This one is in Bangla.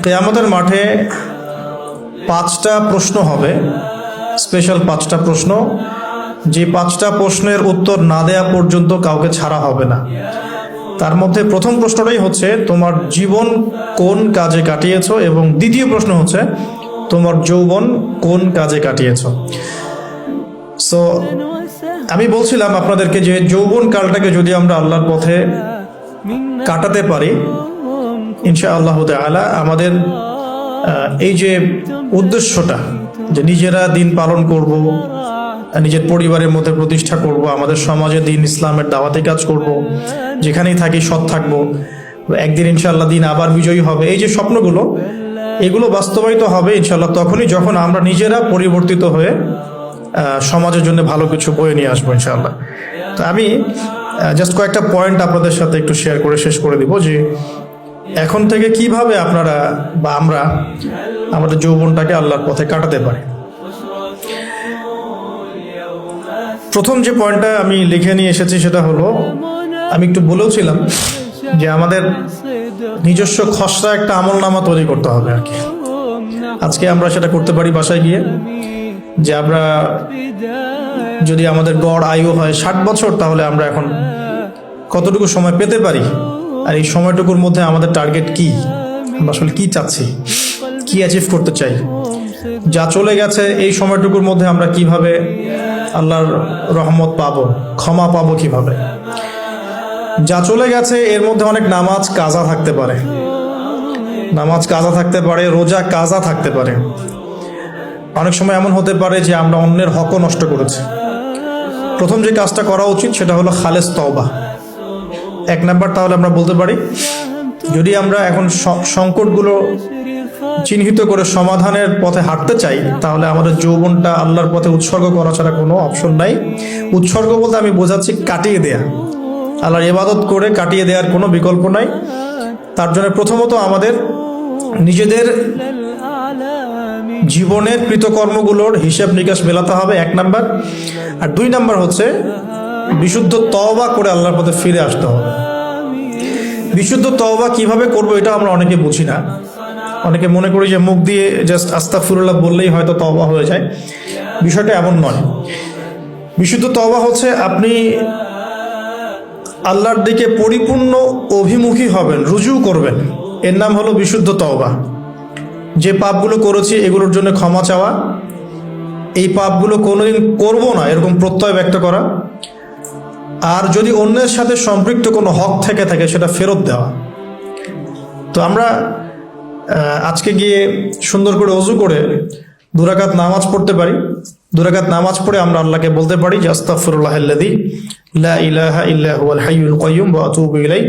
কিয়ামতের মাঠে 5টা প্রশ্ন হবে, স্পেশাল 5টা প্রশ্ন, যে 5টা প্রশ্নের উত্তর না দেয়া পর্যন্ত কাউকে ছাড়া হবে না। তার মধ্যে প্রথম প্রশ্নটাই হচ্ছে তোমার জীবন কোন কাজে কাটিয়েছো, এবং দ্বিতীয় প্রশ্ন হচ্ছে তোমার যৌবন কোন কাজে কাটিয়েছো। সো আমি বলছিলাম আপনাদেরকে যে যৌবন কালটাকে যদি আমরা আল্লাহর পথে কাটাতে পারি, ইনশাআল্লাহ তাআলা আমাদের এই যে উদ্দেশ্যটা, যে নিজেরা দিন পালন করব, নিজের পরিবারের মধ্যে প্রতিষ্ঠা করব, আমাদের সমাজে দিন ইসলামের দাওয়াতি কাজ করব, যেখানেই থাকি সৎ থাকবো, একদিন ইনশাআল্লাহ দিন আবার বিজয়ী হবে, এই যে স্বপ্নগুলো, এগুলো বাস্তবায়িত হবে ইনশাআল্লাহ তখনই যখন আমরা নিজেরা পরিবর্তিত হয়ে সমাজের জন্য ভালো কিছু বয়ে নিয়ে আসবো ইনশাআল্লাহ। তো আমি জাস্ট কয়েকটা পয়েন্ট আপনাদের সাথে একটু শেয়ার করে শেষ করে দিব, যে এখন থেকে কিভাবে আপনারা বা আমরা আমাদের যৌবনটাকে আল্লাহর পথে কাটাতে পারি। প্রথম যে পয়েন্টটা আমি লিখে নিয়ে এসেছি সেটা হলো, আমি একটু বলেওছিলাম যে আমাদের নিজস্ব খসড়া একটা আমলনামা তৈরি করতে হবে আর কি। আজকে আমরা সেটা করতে পারি বাসায় গিয়ে, যে আমরা যদি আমাদের গড় আয়ু হয় 60 বছর, তাহলে আমরা এখন কতটুকু সময় পেতে পারি, আর এই সময়টুকুর মধ্যে আমাদের টার্গেট কি, আমরা আসলে কি চাচ্ছি, কি অ্যাচিভ করতে চাই, যা চলে গেছে এই সময়টুকুর মধ্যে আমরা কিভাবে আল্লাহর রহমত পাবো, ক্ষমা পাবো কিভাবে। যা চলে গেছে এর মধ্যে অনেক নামাজ কাজা থাকতে পারে, রোজা কাজা থাকতে পারে। অনেক সময় এমন হতে পারে যে আমরা অন্যের হকও নষ্ট করেছি। প্রথম যে কাজটা করা উচিত সেটা হলো খালেস তওবা। 1 নাম্বার তাহলে আমরা বলতে পারি, যদি আমরা এখন সংকটগুলো চিহ্নিত করে সমাধানের পথে হাঁটতে চাই, তাহলে আমাদের যৌবনটা আল্লাহর পথে উৎসর্গ করা ছাড়া কোনো অপশন নাই। উৎসর্গ বলতে আমি বোঝাচ্ছি কাটিয়ে দেয়া, আল্লাহর ইবাদত করে কাটিয়ে দেওয়ার কোনো বিকল্প নাই। তার জন্য প্রথমত আমাদের নিজেদের জীবনের কৃতকর্মগুলোর হিসাব নিকাশ মেলাতে হবে, 1 নাম্বার। আর 2 নাম্বার হচ্ছে বিশুদ্ধ তওবা করে আল্লাহর পথে ফিরে আসতে হবে। বিশুদ্ধ তওবা কিভাবে করবো এটা আমরা অনেকে বুঝি না। অনেকে মনে করি যে মুখ দিয়ে জাস্ট আস্তাগফিরুল্লাহ বললেই হয়তো তওবা হয়ে যায়। বিষয়টা এমন নয়। বিশুদ্ধ তওবা হচ্ছে আপনি আল্লাহর দিকে পরিপূর্ণ অভিমুখী হবেন, রুজু করবেন, এর নাম হলো বিশুদ্ধ তওবা। যে পাপগুলো করেছি এগুলোর জন্য ক্ষমা চাওয়া, এই পাপগুলো কোনোদিন করব না এরকম প্রত্যয় ব্যক্ত করা, আর যদি অন্যের সাথে সম্পৃক্ত কোনো হক থেকে থাকে সেটা ফেরত দেওয়া। তো আমরা আজকে গিয়ে সুন্দর করে ওযু করে 2 রাকাত নামাজ পড়তে পারি। 2 রাকাত নামাজ পড়ে আমরা আল্লাহকে বলতে পারি যে আস্তাগফিরুল্লাহাল্লাযী লা ইলাহা ইল্লা হুয়াল হাইয়ুল কাইয়্যুম ওয়া আতুবু ইলাইহি।